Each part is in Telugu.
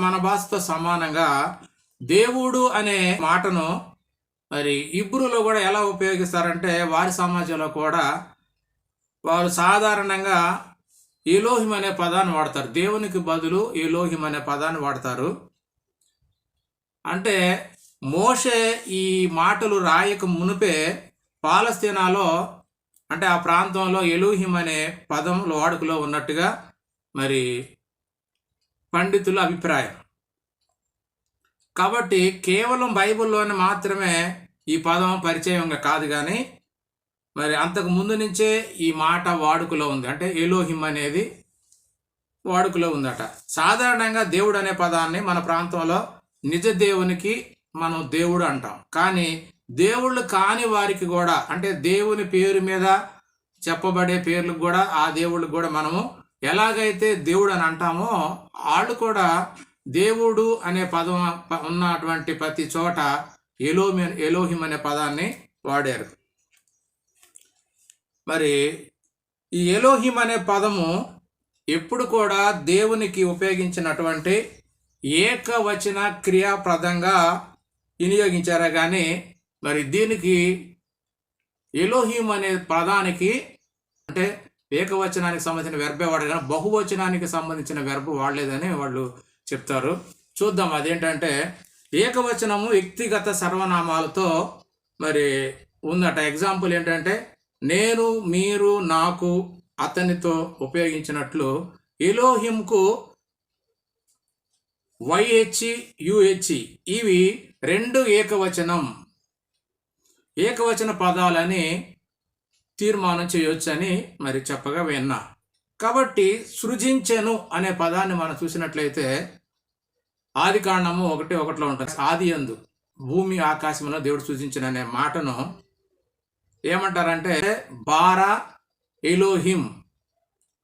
మన భాషతో సమానంగా దేవుడు అనే మాటను మరి ఇబ్రూలో కూడా ఎలా ఉపయోగిస్తారంటే వారి సమాజంలో కూడా వారు సాధారణంగా ఎలోహిం అనే పదాన్ని వాడతారు. దేవునికి బదులు ఎలోహిం అనే పదాన్ని వాడతారు. అంటే మోషే ఈ మాటలు రాయక మునిపే పాలస్తీనాలో అంటే ఆ ప్రాంతంలో ఎలోహిం అనే పదం వాడుకలో ఉన్నట్టుగా మరి పండితుల అభిప్రాయం. కాబట్టి కేవలం బైబిల్లోనే మాత్రమే ఈ పదం పరిచయంగా కాదు, కానీ మరి అంతకు ముందు నుంచే ఈ మాట వాడుకలో ఉంది. అంటే ఎలోహిం అనేది వాడుకలో ఉందట. సాధారణంగా దేవుడు అనే పదాన్ని మన ప్రాంతంలో నిజ దేవునికి మనం దేవుడు అంటాం. కానీ దేవుళ్ళు కాని వారికి కూడా, అంటే దేవుని పేరు మీద చెప్పబడే పేర్లకు కూడా, ఆ దేవుళ్ళకి కూడా మనము ఎలాగైతే దేవుడు అని అంటామో వాళ్ళు కూడా దేవుడు అనే పదం ఉన్నటువంటి ప్రతి చోట ఎలోహిం అనే పదాన్ని వాడారు. మరి ఈ ఎలోహిం అనే పదము ఎప్పుడు కూడా దేవునికి ఉపయోగించినటువంటి ఏకవచన క్రియాప్రదంగా వినియోగించారా కానీ మరి దీనికి ఎలోహిం అనే పదానికి అంటే ఏకవచనానికి సంబంధించిన వెర్బే వాడారు కానీ బహువచనానికి సంబంధించిన వెర్బ్ వాడలేదని వాళ్ళు చెప్తారు. చూద్దాం అదేంటంటే ఏకవచనము వ్యక్తిగత సర్వనామాలతో మరి ఉందట. ఎగ్జాంపుల్ ఏంటంటే నేను, మీరు, నాకు, అతనితో ఉపయోగించినట్లు ఎలోహింకు YHUH ఇవి రెండు ఏకవచన పదాలని తీర్మానం చేయొచ్చని మరి చెప్పగా విన్నా. కాబట్టి సృజించెను అనే పదాన్ని మనం చూసినట్లయితే ఆదికాండము 1:1 ఉంటుంది. ఆది యందు భూమి ఆకాశంలో దేవుడు సృజించిన అనే మాటను ఏమంటారంటే బారా ఎలోహిం.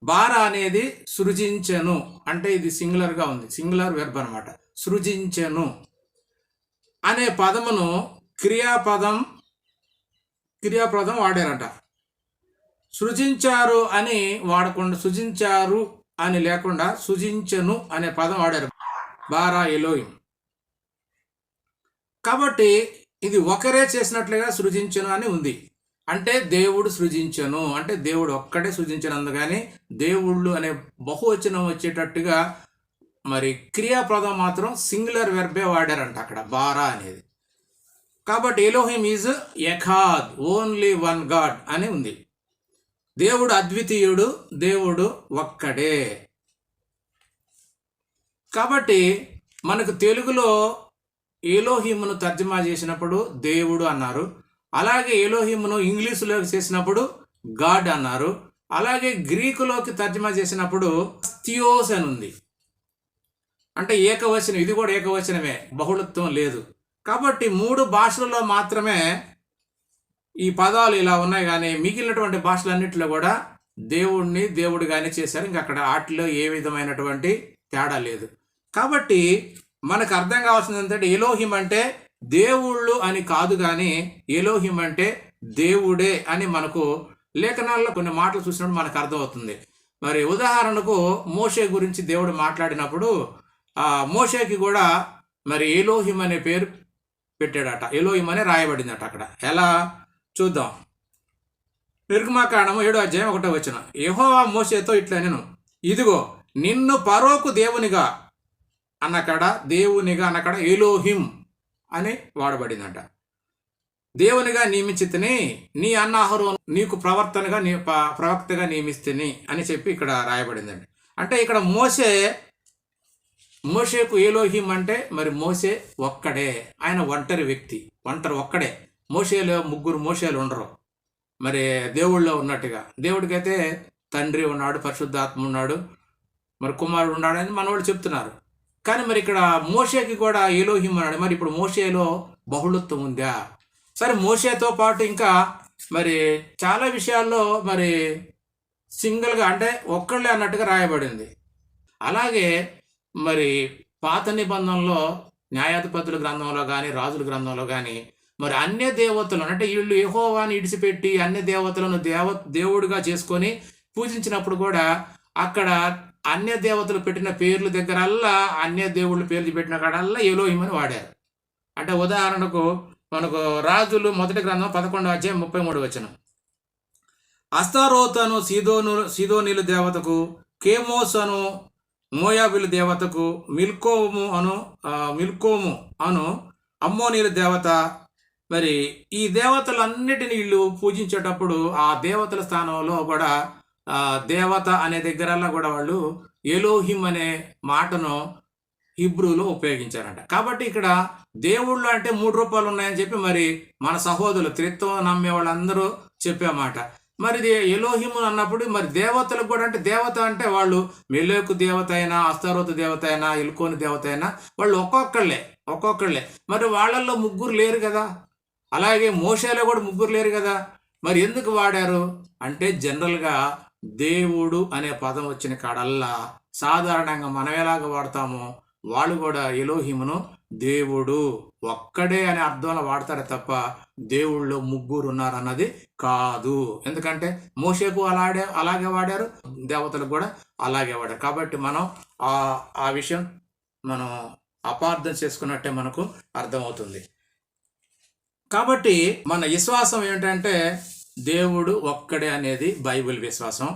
బారా అనేది సృజించెను అంటే ఇది సింగులర్గా ఉంది, సింగులర్ వెర్బ్ అనమాట. సృజించెను అనే పదమును క్రియాపదం వాడారట. సృజించారు అని వాడకుండా, సృజించారు అని లేకుండా సృజించెను అనే పదం వాడారు, బారా ఎలోహిం. కాబట్టి ఇది ఒకరే చేసినట్లుగా సృజించెను అని ఉంది. అంటే దేవుడు సృజించెను అంటే దేవుడు ఒక్కడే సృజించను, కానీ దేవుళ్ళు అనే బహువచనం వచ్చేటట్టుగా మరి క్రియాపదం మాత్రం సింగులర్ వెర్బే వాడారంట అక్కడ, బారా అనేది. కాబట్టి ఎలోహిం ఈజ్ ఎఖాద్, ఓన్లీ వన్ గాడ్ అని ఉంది. దేవుడు అద్వితీయుడు, దేవుడు ఒక్కడే. కాబట్టి మనకు తెలుగులో ఎలోహిమును తర్జుమా చేసినప్పుడు దేవుడు అన్నారు. అలాగే ఎలోహిమును ఇంగ్లీషులోకి చేసినప్పుడు గాడ్ అన్నారు. అలాగే గ్రీకులోకి తర్జుమా చేసినప్పుడు థియోస్ అని ఉంది. అంటే ఏకవచనం, ఇది కూడా ఏకవచనమే, బహుళత్వం లేదు. కాబట్టి 3 భాషలలో మాత్రమే ఈ పదాలు ఇలా ఉన్నాయి, కానీ మిగిలినటువంటి భాషలన్నింటిలో కూడా దేవుడిని దేవుడిగానే చేశారు. ఇంకా అక్కడ వాటిలో ఏ విధమైనటువంటి తేడా లేదు. కాబట్టి మనకు అర్థం కావాల్సింది ఏంటంటే ఎలోహిం అంటే దేవుళ్ళు అని కాదు, కానీ ఎలోహిం అంటే దేవుడే అని మనకు లేఖనాల్లో కొన్ని మాటలు చూసినప్పుడు మనకు అర్థమవుతుంది. మరి ఉదాహరణకు మోషే గురించి దేవుడు మాట్లాడినప్పుడు మోషేకి కూడా మరి ఎలోహిం అనే పేరు పెట్టాడట, ఎలోహిం అనే రాయబడిందట అక్కడ. ఎలా చూద్దాం. నిర్గమాకాండము 7:1 యెహోవా మోషేతో ఇట్లా నేను, ఇదిగో నిన్ను ఫరోకు దేవునిగా అన్నకాడ, దేవునిగా అన్నకాడ ఎలోహిం అని వాడబడిందట. దేవునిగా నియమించితిని, నీ అన్న అహరోను నీకు ప్రవక్తగా నియమిస్తుని అని చెప్పి ఇక్కడ రాయబడిందండి. అంటే ఇక్కడ మోషేకు ఎలోహిం అంటే మరి మోషే ఒక్కడే, ఆయన ఒంటరి వ్యక్తి, ఒక్కడే. మోషేలో 3 మోషేలు ఉండరు మరి దేవుళ్ళో ఉన్నట్టుగా. దేవుడికైతే తండ్రి ఉన్నాడు, పరిశుద్ధాత్మ ఉన్నాడు, మరి కుమారుడు ఉన్నాడు అని మనవాళ్ళు చెప్తున్నారు. కానీ మరి ఇక్కడ మోషేకి కూడా ఎలోహిం అన్నాడు. మరి ఇప్పుడు మోషేలో బహుళత్వం ఉందా? సరే, మోషేతో పాటు ఇంకా మరి చాలా విషయాల్లో మరి సింగిల్గా అంటే ఒక్కళ్ళే అన్నట్టుగా రాయబడింది. అలాగే మరి పాత నిబంధనలో న్యాయాధిపతుల గ్రంథంలో కానీ రాజుల గ్రంథంలో కానీ మరి అన్య దేవతలను అంటే వీళ్ళు యెహోవాని ఇడిచిపెట్టి అన్య దేవతలను దేవుడిగా చేసుకొని పూజించినప్పుడు కూడా అక్కడ అన్య దేవతలు పెట్టిన పేర్ల దగ్గరల్లా అన్య దేవుళ్ళ పేర్లు పెట్టిన కాడల్లా ఎలోహిం అని వాడారు. అంటే ఉదాహరణకు మనకు రాజులు మొదటి గ్రంథం 11:33 అస్తారోత్ అను సీదోనీలు దేవతకు, కేమోస్ అను మోయాబుల దేవతకు, మిల్కోము అను అమ్మోనీల దేవత. మరి ఈ దేవతలన్నిటిని వీళ్ళు పూజించేటప్పుడు ఆ దేవతల స్థానంలో కూడా దేవత అనే దగ్గరల్లా కూడా వాళ్ళు ఎలోహిం అనే మాటను హిబ్రూలో ఉపయోగించారంట. కాబట్టి ఇక్కడ దేవుళ్ళు అంటే 3 రూపాలు ఉన్నాయని చెప్పి మరి మన సహోదరులు త్రిత్వం నమ్మే వాళ్ళందరూ చెప్పామాట. మరి ఇది ఎలోహిము అన్నప్పుడు మరి దేవతలకు కూడా అంటే దేవత అంటే వాళ్ళు మెలోకు దేవత అయినా, అస్తారోతు దేవత అయినా, ఇల్కోని దేవత అయినా వాళ్ళు ఒక్కొక్కళ్ళే. మరి వాళ్ళల్లో 3 లేరు కదా. అలాగే మోషేలో కూడా 3 లేరు కదా. మరి ఎందుకు వాడారు అంటే జనరల్గా దేవుడు అనే పదం వచ్చిన కాడల్లా సాధారణంగా మనం ఎలాగ వాడతామో వాళ్ళు కూడా ఎలోహిమును దేవుడు ఒక్కడే అనే అర్థంలో వాడతారే తప్ప దేవుళ్ళు 3 ఉన్నారన్నది కాదు. ఎందుకంటే మోషేకు అలాగే వాడారు, దేవతలకు కూడా అలాగే వాడారు. కాబట్టి మనం ఆ విషయం మనం అపార్థం చేసుకున్నట్టే మనకు అర్థమవుతుంది. కాబట్టి మన విశ్వాసం ఏంటంటే దేవుడు ఒక్కడే అనేది బైబిల్ విశ్వాసం.